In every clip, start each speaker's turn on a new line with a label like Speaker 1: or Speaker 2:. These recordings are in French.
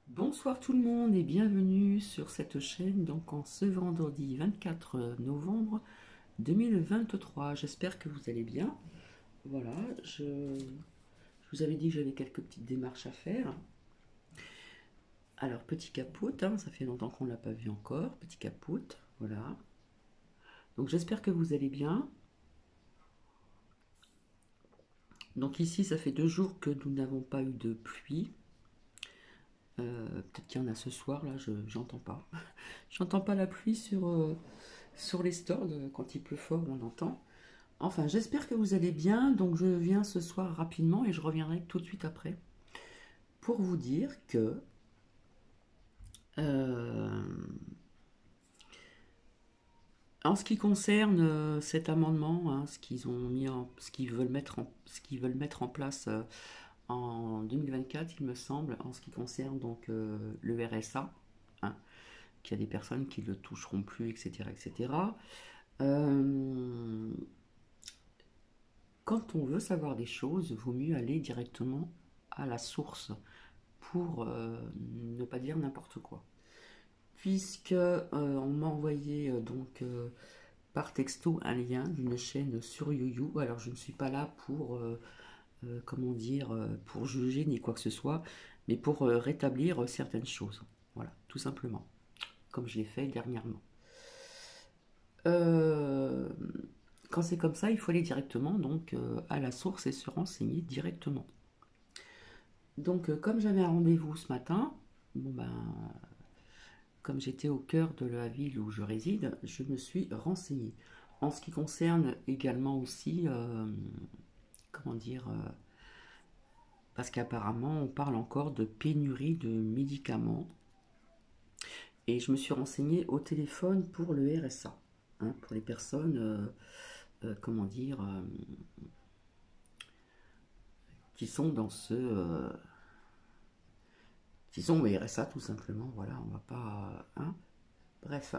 Speaker 1: Bonsoir tout le monde et bienvenue sur cette chaîne donc en ce vendredi 24 novembre 2023. J'espère que vous allez bien. Voilà, je vous avais dit que j'avais quelques petites démarches à faire. Alors petit caput, hein, ça fait longtemps qu'on ne l'a pas vu encore. Petit caput, voilà. Donc j'espère que vous allez bien. Donc ici ça fait 2 jours que nous n'avons pas eu de pluie. Peut-être qu'il y en a ce soir, là j'entends pas. J'entends pas la pluie sur les stores, quand il pleut fort on entend. Enfin, j'espère que vous allez bien. Donc, je viens ce soir rapidement et je reviendrai tout de suite après pour vous dire que euh, en ce qui concerne cet amendement, hein, ce qu'ils veulent mettre en place en 2024, il me semble, en ce qui concerne donc le RSA, hein, qu'il y a des personnes qui ne le toucheront plus, etc., etc. Euh, Quand on veut savoir des choses, il vaut mieux aller directement à la source pour ne pas dire n'importe quoi. Puisque on m'a envoyé par texto un lien d'une chaîne sur YouYou. Alors je ne suis pas là pour comment dire pour juger ni quoi que ce soit, mais pour rétablir certaines choses. Voilà, tout simplement, comme je l'ai fait dernièrement. Euh, Quand c'est comme ça, il faut aller directement à la source et se renseigner directement. Donc comme j'avais un rendez-vous ce matin, bon ben comme j'étais au cœur de la ville où je réside, je me suis renseignée. En ce qui concerne également aussi, comment dire, parce qu'apparemment on parle encore de pénurie de médicaments, et je me suis renseignée au téléphone pour le RSA, hein, pour les personnes, comment dire, qui sont dans qui sont au RSA tout simplement. Voilà, on va pas, hein. Bref,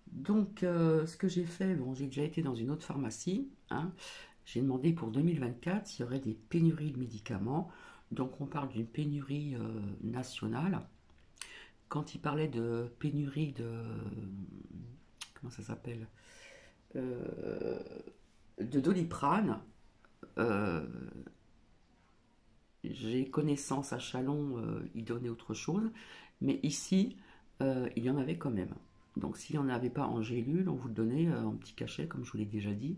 Speaker 1: donc, ce que j'ai fait, bon, j'ai déjà été dans une autre pharmacie, hein. J'ai demandé pour 2024 s'il y aurait des pénuries de médicaments. Donc, on parle d'une pénurie nationale. Quand il parlait de pénurie de. Comment ça s'appelle, Euh, de Doliprane, euh, j'ai connaissance à Chalon, il donnait autre chose. Mais ici, il y en avait quand même. Donc, s'il n'y en avait pas en gélule, on vous le donnait en petit cachet, comme je vous l'ai déjà dit,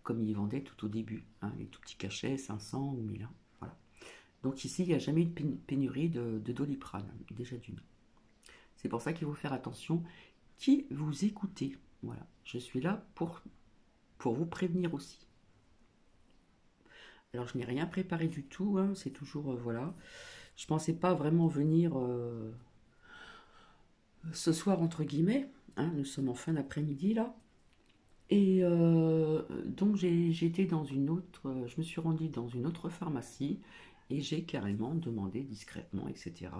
Speaker 1: comme ils vendaient tout au début, hein, les tout petits cachets, 500 ou 1000. Hein, voilà. Donc ici, il n'y a jamais eu de pénurie de Doliprane, déjà d'une. C'est pour ça qu'il faut faire attention qui vous écoutez. Voilà, je suis là pour vous prévenir aussi. Alors je n'ai rien préparé du tout, hein, c'est toujours, voilà. Je pensais pas vraiment venir ce soir, entre guillemets, hein, nous sommes en fin d'après-midi là. Et donc j'ai été dans une autre, je me suis rendue dans une autre pharmacie et j'ai carrément demandé discrètement, etc.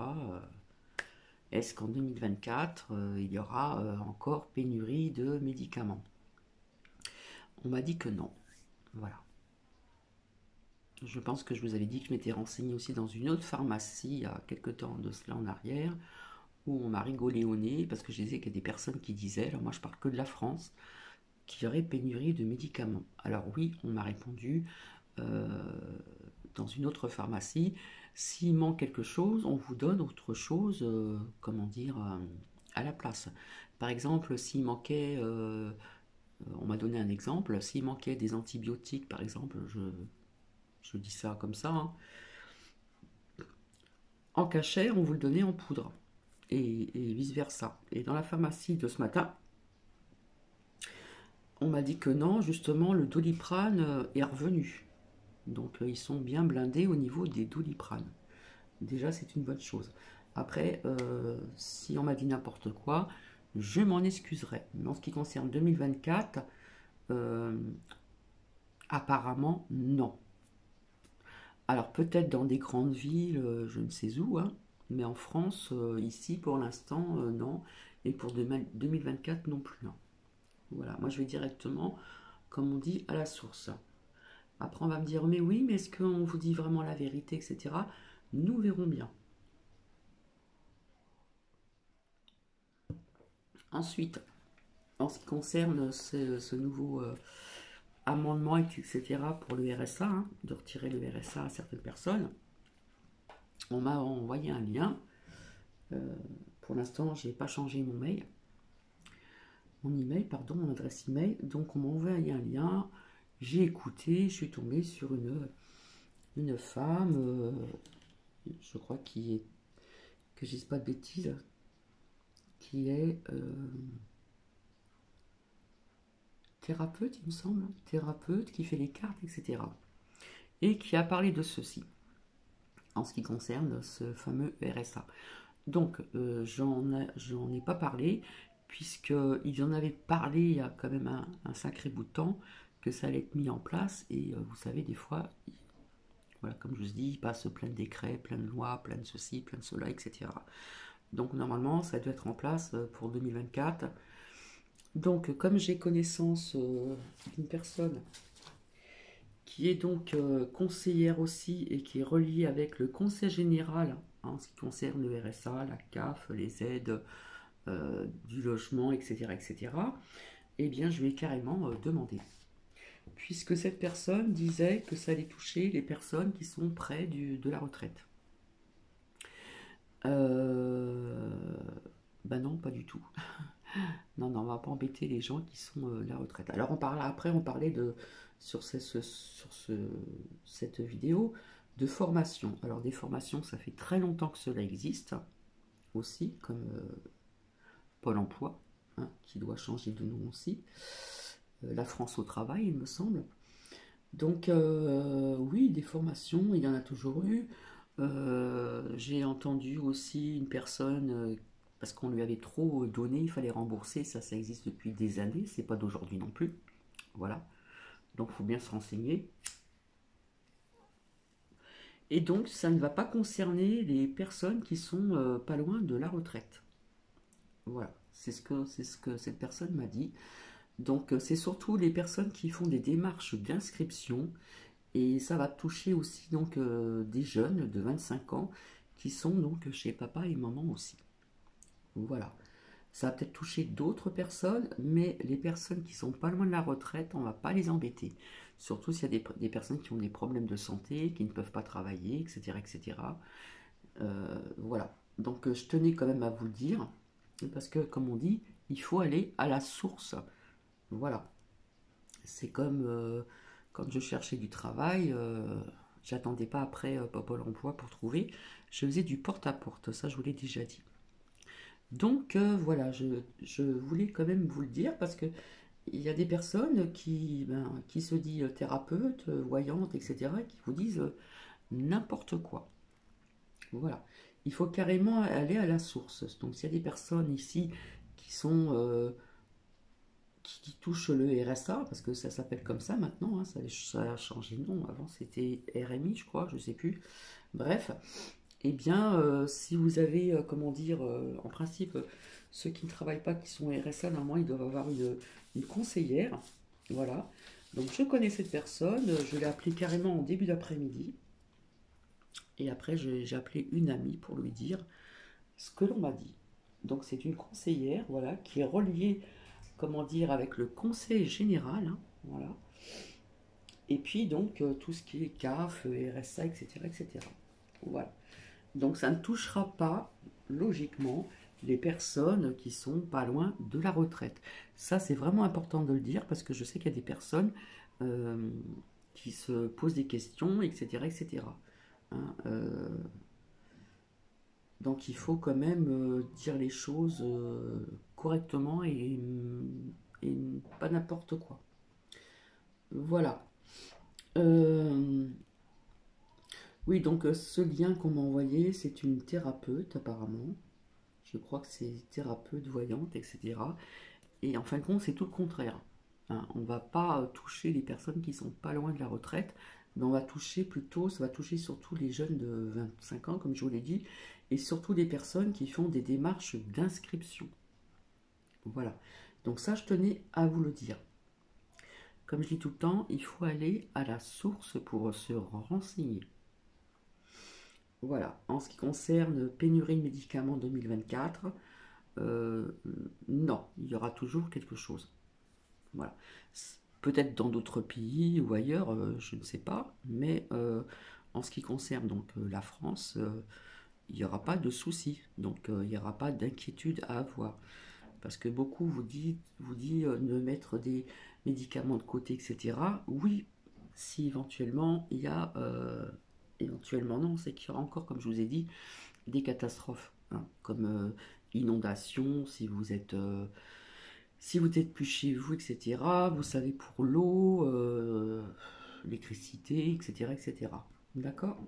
Speaker 1: Est-ce qu'en 2024 il y aura encore pénurie de médicaments? On m'a dit que non. Voilà. Je pense que je vous avais dit que je m'étais renseignée aussi dans une autre pharmacie il y a quelques temps de cela en arrière, où on m'a rigolé au nez parce que je disais qu'il y a des personnes qui disaient, alors moi je parle que de la France, qu'il y aurait pénurie de médicaments. Alors oui, on m'a répondu euh, dans une autre pharmacie, s'il manque quelque chose, on vous donne autre chose, comment dire, à la place. Par exemple, s'il manquait, on m'a donné un exemple, s'il manquait des antibiotiques, par exemple, je dis ça comme ça, hein, en cachet, on vous le donnait en poudre, et vice-versa. Et dans la pharmacie de ce matin, on m'a dit que non, justement, le Doliprane est revenu. Donc ils sont bien blindés au niveau des Doliprane. Déjà, c'est une bonne chose. Après, si on m'a dit n'importe quoi, je m'en excuserai. Mais en ce qui concerne 2024, euh, apparemment, non. Alors peut-être dans des grandes villes, je ne sais où, hein, mais en France, ici, pour l'instant, non. Et pour 2024 non plus. Non. Voilà, moi je vais directement, comme on dit, à la source. Après, on va me dire, mais oui, mais est-ce qu'on vous dit vraiment la vérité, etc. Nous verrons bien. Ensuite, en ce qui concerne ce nouveau amendement, etc., pour le RSA, hein, de retirer le RSA à certaines personnes, on m'a envoyé un lien. Pour l'instant, j'ai pas changé mon email, pardon, mon adresse email. Donc, on m'a envoyé un lien. J'ai écouté, je suis tombée sur une femme, je crois qui est, que je dise pas de bêtises, qui est thérapeute, il me semble, thérapeute qui fait les cartes, etc. Et qui a parlé de ceci en ce qui concerne ce fameux RSA. Donc, j'en ai pas parlé, puisqu'ils en avaient parlé il y a quand même un sacré bout de temps, que ça allait être mis en place, et vous savez, des fois, voilà, comme je vous dis, ils passent plein de décrets, plein de lois, plein de ceci, plein de cela, etc. Donc, normalement, ça doit être en place pour 2024. Donc, comme j'ai connaissance d'une personne qui est donc conseillère aussi et qui est reliée avec le Conseil général en ce qui concerne le RSA, la CAF, les aides du logement, etc., etc., eh bien, je lui ai carrément demandé. Puisque cette personne disait que ça allait toucher les personnes qui sont près de la retraite. Ben non, pas du tout. Non, non, on va pas embêter les gens qui sont de la retraite. Alors après, on parlait sur cette vidéo de formation. Alors des formations, ça fait très longtemps que cela existe aussi, comme Pôle emploi, hein, qui doit changer de nom aussi. La France au travail, il me semble. Donc oui, des formations, il y en a toujours eu. J'ai entendu aussi une personne, parce qu'on lui avait trop donné, il fallait rembourser, ça existe depuis des années, c'est pas d'aujourd'hui non plus. Voilà, donc il faut bien se renseigner. Et donc ça ne va pas concerner les personnes qui sont pas loin de la retraite. Voilà, c'est ce que cette personne m'a dit. Donc c'est surtout les personnes qui font des démarches d'inscription. Et ça va toucher aussi donc des jeunes de 25 ans qui sont donc chez papa et maman aussi. Voilà. Ça va peut-être toucher d'autres personnes, mais les personnes qui sont pas loin de la retraite, on va pas les embêter. Surtout s'il y a des personnes qui ont des problèmes de santé, qui ne peuvent pas travailler, etc. etc. Voilà. Donc je tenais quand même à vous le dire, parce que comme on dit, il faut aller à la source. Voilà. C'est comme quand je cherchais du travail, j'attendais pas après Pôle emploi pour trouver. Je faisais du porte-à-porte, ça je vous l'ai déjà dit. Donc voilà, je voulais quand même vous le dire parce que il y a des personnes qui se disent thérapeutes, voyantes, etc., qui vous disent n'importe quoi. Voilà. Il faut carrément aller à la source. Donc s'il y a des personnes ici qui sont qui touche le RSA, parce que ça s'appelle comme ça maintenant, hein, ça a changé de nom, avant c'était RMI je crois, je sais plus. Bref, eh bien si vous avez, comment dire, en principe, ceux qui ne travaillent pas, qui sont RSA, normalement ils doivent avoir une conseillère, voilà. Donc je connais cette personne, je l'ai appelée carrément en début d'après-midi, et après j'ai appelé une amie pour lui dire ce que l'on m'a dit. Donc c'est une conseillère, voilà, qui est reliée, comment dire, avec le conseil général, hein, voilà. Et puis donc tout ce qui est CAF, RSA, etc., etc. Voilà. Donc ça ne touchera pas, logiquement, les personnes qui sont pas loin de la retraite. Ça, c'est vraiment important de le dire parce que je sais qu'il y a des personnes euh, qui se posent des questions, etc., etc. Hein, donc il faut quand même dire les choses correctement et pas n'importe quoi. Voilà. Euh, oui, donc ce lien qu'on m'a envoyé, c'est une thérapeute apparemment. Je crois que c'est thérapeute voyante, etc. Et en fin de compte, c'est tout le contraire. Hein, on ne va pas toucher les personnes qui sont pas loin de la retraite, mais on va toucher plutôt, ça va toucher surtout les jeunes de 25 ans, comme je vous l'ai dit, et surtout les personnes qui font des démarches d'inscription. Voilà. Donc ça, je tenais à vous le dire. Comme je dis tout le temps, il faut aller à la source pour se renseigner. Voilà. En ce qui concerne pénurie de médicaments 2024, euh, non, il y aura toujours quelque chose. Voilà. Peut-être dans d'autres pays ou ailleurs, je ne sais pas, mais en ce qui concerne donc la France, il n'y aura pas de souci, donc il n'y aura pas d'inquiétude à avoir. Parce que beaucoup vous dit de mettre des médicaments de côté, etc. Oui, si éventuellement il y a, éventuellement non, c'est qu'il y aura encore, comme je vous ai dit, des catastrophes, hein, comme inondation, si vous n'êtes plus chez vous, etc. Vous savez pour l'eau, l'électricité, etc., etc. D'accord?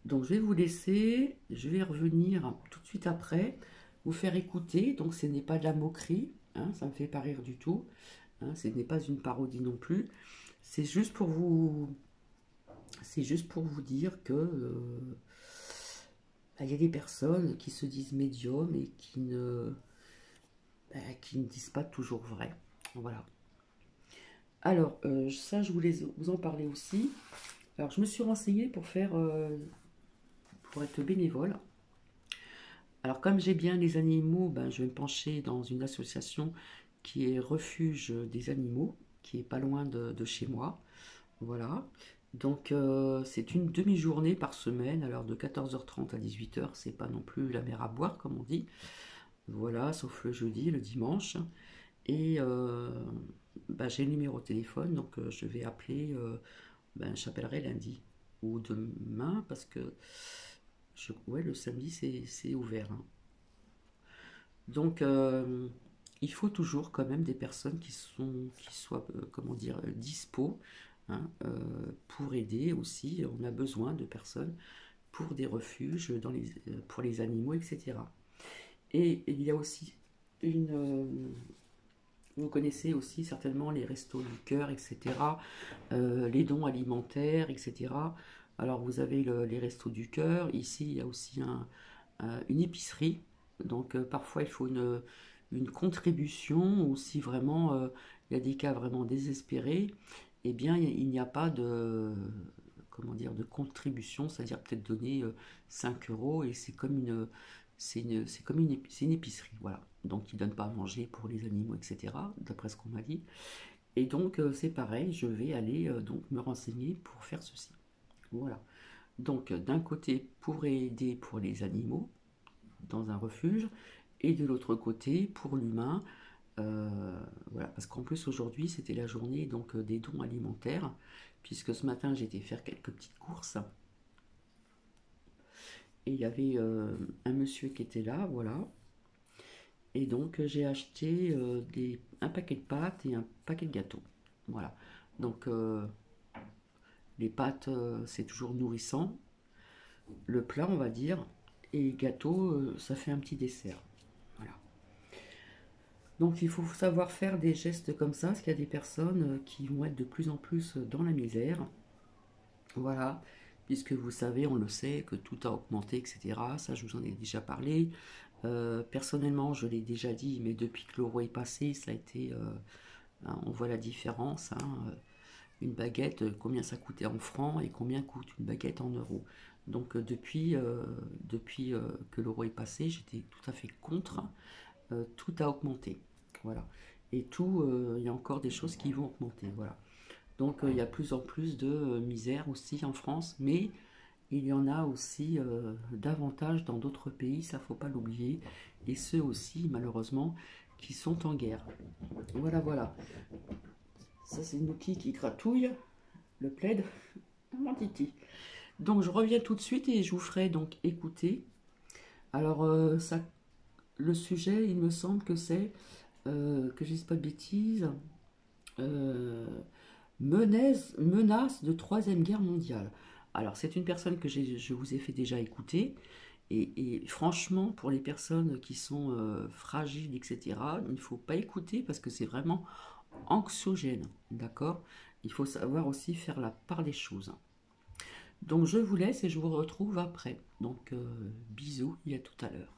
Speaker 1: Donc je vais vous laisser, je vais revenir tout de suite après, vous faire écouter. Donc ce n'est pas de la moquerie, hein, ça ne me fait pas rire du tout, hein, ce n'est pas une parodie non plus. C'est juste pour vous, c'est juste pour vous dire que il y a des personnes qui se disent médiums et qui ne disent pas toujours vrai. Voilà. Alors ça, je voulais vous en parler aussi. Alors je me suis renseignée pour être bénévole. Alors comme j'ai bien les animaux, ben, je vais me pencher dans une association qui est Refuge des animaux, qui est pas loin de chez moi. Voilà. Donc c'est une demi-journée par semaine, alors de 14h30 à 18h, c'est pas non plus la mer à boire comme on dit. Voilà, sauf le jeudi, le dimanche. Et ben, j'ai le numéro de téléphone, donc je vais appeler, ben, j'appellerai lundi ou demain parce que ouais, le samedi c'est ouvert, hein. Donc, il faut toujours quand même des personnes qui soient, comment dire, dispo, hein, pour aider aussi. On a besoin de personnes pour des refuges pour les animaux, etc. Et il y a aussi une, vous connaissez aussi certainement les restos du cœur, etc. Les dons alimentaires, etc. Alors vous avez les restos du cœur. Ici, il y a aussi une épicerie. Donc parfois il faut une contribution ou si vraiment il y a des cas vraiment désespérés, eh bien il n'y a pas de comment dire de contribution, c'est-à-dire peut-être donner 5 euros et c'est une épicerie, voilà. Donc ils ne donnent pas à manger pour les animaux, etc. D'après ce qu'on m'a dit. Et donc c'est pareil, je vais aller donc me renseigner pour faire ceci. Voilà. Donc d'un côté pour aider pour les animaux dans un refuge et de l'autre côté pour l'humain. Voilà, parce qu'en plus aujourd'hui c'était la journée donc des dons alimentaires, puisque ce matin j'ai été faire quelques petites courses et il y avait un monsieur qui était là, voilà. Et donc j'ai acheté un paquet de pâtes et un paquet de gâteaux. Voilà. Donc les pâtes c'est toujours nourrissant. Le plat on va dire. Et gâteau ça fait un petit dessert. Voilà. Donc il faut savoir faire des gestes comme ça, parce qu'il y a des personnes qui vont être de plus en plus dans la misère. Voilà, puisque vous savez, on le sait, que tout a augmenté, etc. Ça, je vous en ai déjà parlé. Personnellement, je l'ai déjà dit, mais depuis que l'euro est passé, ça a été... on voit la différence, hein. Une baguette, combien ça coûtait en francs et combien coûte une baguette en euros. Donc depuis que l'euro est passé, j'étais tout à fait contre. Tout a augmenté. Voilà. Et tout, il y a encore des choses qui vont augmenter. Voilà. Donc il y a plus en plus de misère aussi en France, mais il y en a aussi davantage dans d'autres pays, ça faut pas l'oublier, et ceux aussi malheureusement qui sont en guerre. Voilà, voilà. Ça c'est une outil qui gratouille, le plaid, mon titi. Donc je reviens tout de suite et je vous ferai donc écouter. Alors le sujet, il me semble que c'est que je dise pas de bêtises. euh, menace de troisième guerre mondiale. Alors, c'est une personne que je vous ai fait déjà écouter. Et franchement, pour les personnes qui sont fragiles, etc., il ne faut pas écouter parce que c'est vraiment anxiogène. D'accord? Il faut savoir aussi faire la part des choses. Donc, je vous laisse et je vous retrouve après. Donc, bisous et à tout à l'heure.